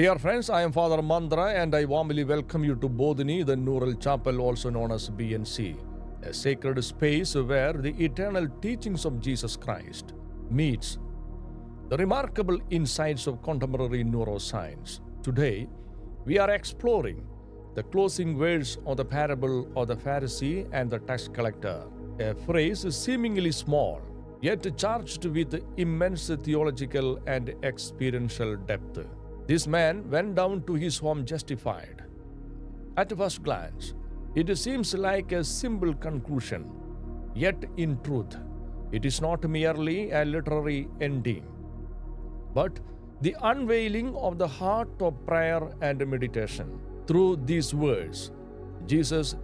Dear friends, I am Father Mandra and I warmly welcome you to Bodhini, the Neural Chapel, also known as BNC, a sacred space where the eternal teachings of Jesus Christ meets the remarkable insights of contemporary neuroscience. Today, we are exploring the closing words of the parable of the Pharisee and the tax collector, a phrase seemingly small, yet charged with immense theological and experiential depth. This man went down to his home justified. At first glance, it seems like a simple conclusion, yet in truth, it is not merely a literary ending, but the unveiling of the heart of prayer and meditation. Through these words, Jesus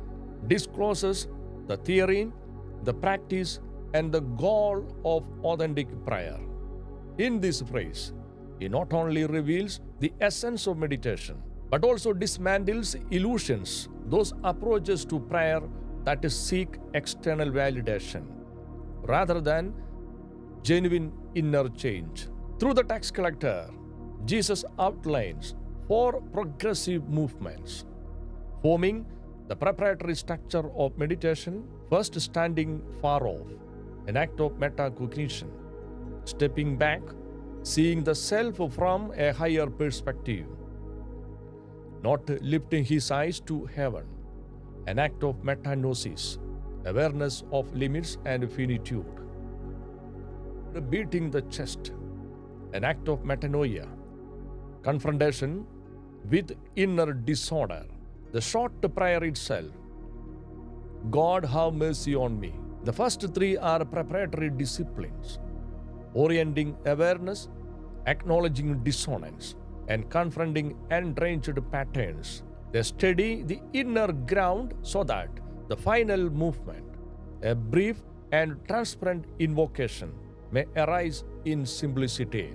discloses the theory, the practice, and the goal of authentic prayer. In this phrase, he not only reveals the essence of meditation, but also dismantles illusions, those approaches to prayer that seek external validation rather than genuine inner change. Through the tax collector, Jesus outlines four progressive movements, forming the preparatory structure of meditation. First, standing far off, an act of metacognition, stepping back, seeing the self from a higher perspective, not lifting his eyes to heaven, an act of metanosis, awareness of limits and finitude. Beating the chest, an act of metanoia, confrontation with inner disorder. The short prayer itself, God have mercy on me. The first three are preparatory disciplines, orienting awareness, acknowledging dissonance, and confronting entrenched patterns. They steady the inner ground so that the final movement, a brief and transparent invocation, may arise in simplicity.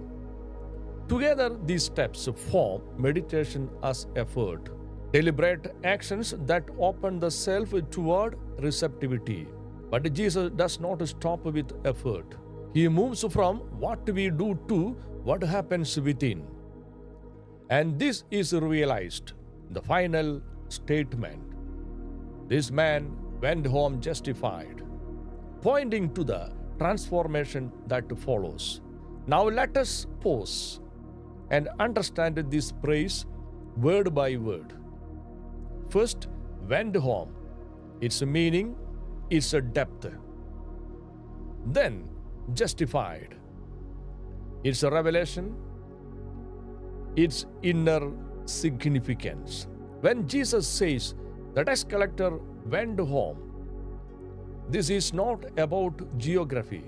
Together, these steps form meditation as effort, deliberate actions that open the self toward receptivity. But Jesus does not stop with effort. He moves from what we do to what happens within. And this is realized in the final statement. This man went home justified, pointing to the transformation that follows. Now let us pause and understand this phrase word by word. First, went home, its meaning, its depth. Then, justified, its revelation, its inner significance. When Jesus says the tax collector went home, this is not about geography.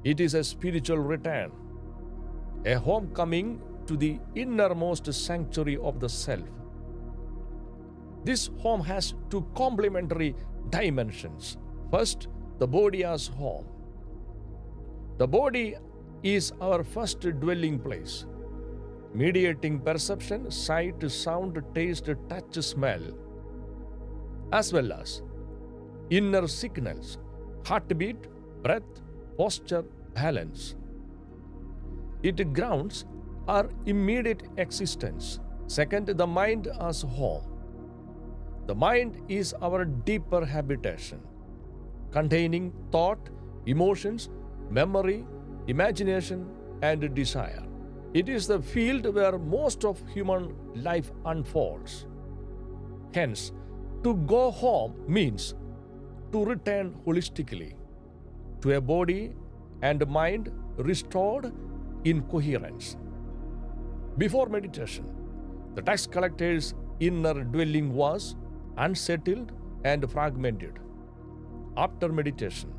It is a spiritual return, a homecoming to the innermost sanctuary of the self. This home has two complementary dimensions. First, the body as home. The body is our first dwelling place, mediating perception, sight, sound, taste, touch, smell, as well as inner signals, heartbeat, breath, posture, balance. It grounds our immediate existence. Second, the mind as home. The mind is our deeper habitation, containing thought, emotions, memory, imagination, and desire. It is the field where most of human life unfolds. Hence, to go home means to return holistically to a body and mind restored in coherence. Before meditation, the tax collector's inner dwelling was unsettled and fragmented. After meditation,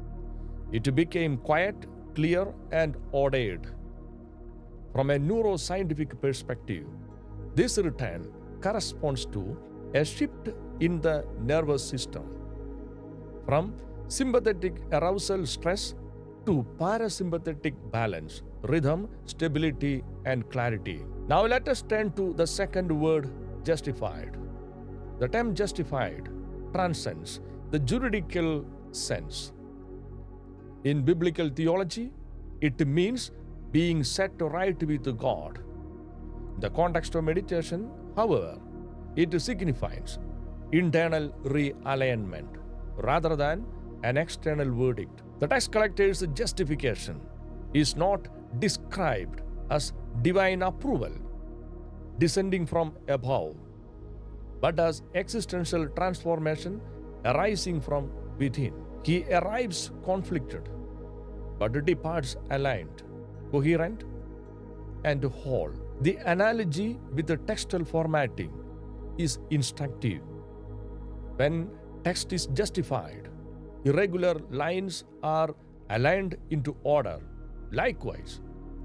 it became quiet, clear, and ordered. From a neuroscientific perspective, this return corresponds to a shift in the nervous system from sympathetic arousal stress to parasympathetic balance, rhythm, stability, and clarity. Now let us turn to the second word, justified. The term justified transcends the juridical sense. In biblical theology, it means being set right with God. In the context of meditation, however, it signifies internal realignment rather than an external verdict. The tax collector's justification is not described as divine approval descending from above, but as existential transformation arising from within. He arrives conflicted, but departs aligned, coherent, and whole. The analogy with the textual formatting is instructive. When text is justified, irregular lines are aligned into order. Likewise,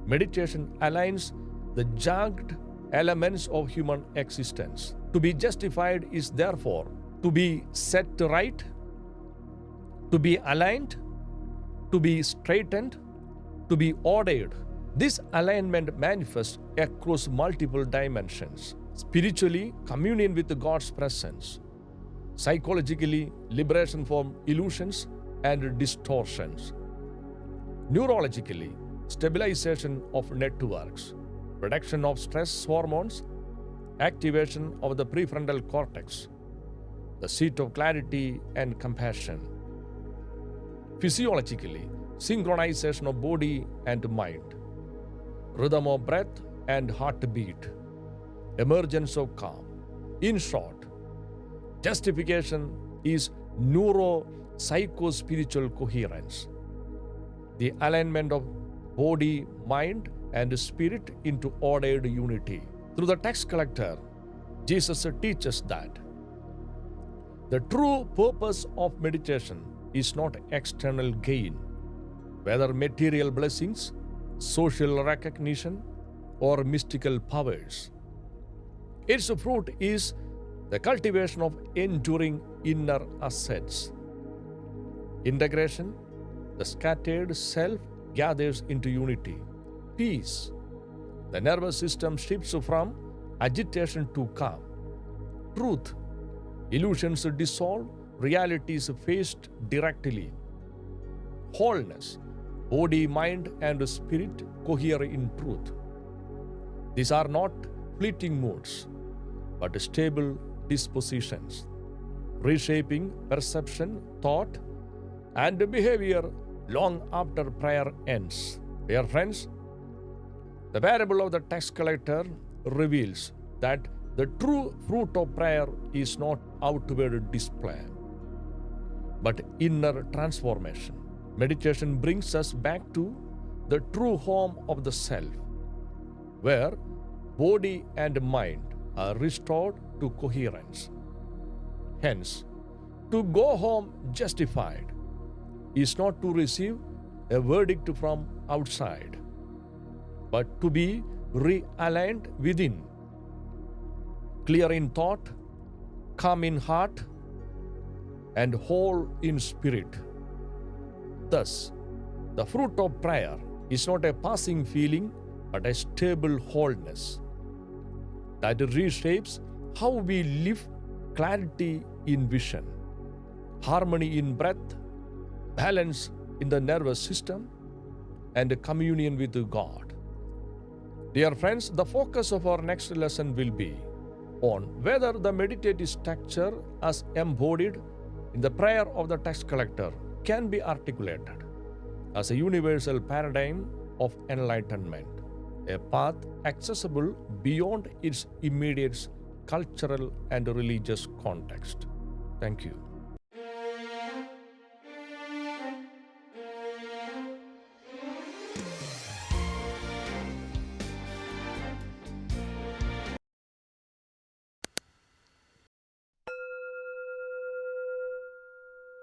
meditation aligns the jagged elements of human existence. To be justified is therefore to be set right, to be aligned, to be straightened, to be ordered. This alignment manifests across multiple dimensions. Spiritually, communion with God's presence. Psychologically, liberation from illusions and distortions. Neurologically, stabilization of networks, reduction of stress hormones, activation of the prefrontal cortex, the seat of clarity and compassion. Physiologically, synchronization of body and mind, rhythm of breath and heartbeat, emergence of calm. In short, justification is neuro-psycho-spiritual coherence, the alignment of body, mind, and spirit into ordered unity. Through the tax collector, Jesus teaches that the true purpose of meditation is not external gain, whether material blessings, social recognition, or mystical powers. Its fruit is the cultivation of enduring inner assets. Integration, the scattered self gathers into unity. Peace, the nervous system shifts from agitation to calm. Truth, illusions dissolve, realities faced directly. Wholeness, body, mind, and spirit cohere in truth. These are not fleeting moods, but stable dispositions, reshaping perception, thought, and behavior long after prayer ends. Dear friends, the parable of the tax collector reveals that the true fruit of prayer is not outward display, but inner transformation. Meditation brings us back to the true home of the self, where body and mind are restored to coherence. Hence, to go home justified is not to receive a verdict from outside, but to be realigned within, clear in thought, calm in heart, and whole in spirit. Thus, the fruit of prayer is not a passing feeling, but a stable wholeness that reshapes how we live, clarity in vision, harmony in breath, balance in the nervous system, and communion with God. Dear friends, the focus of our next lesson will be on whether the meditative structure as embodied in the prayer of the tax collector can be articulated as a universal paradigm of enlightenment, a path accessible beyond its immediate cultural and religious context. Thank you.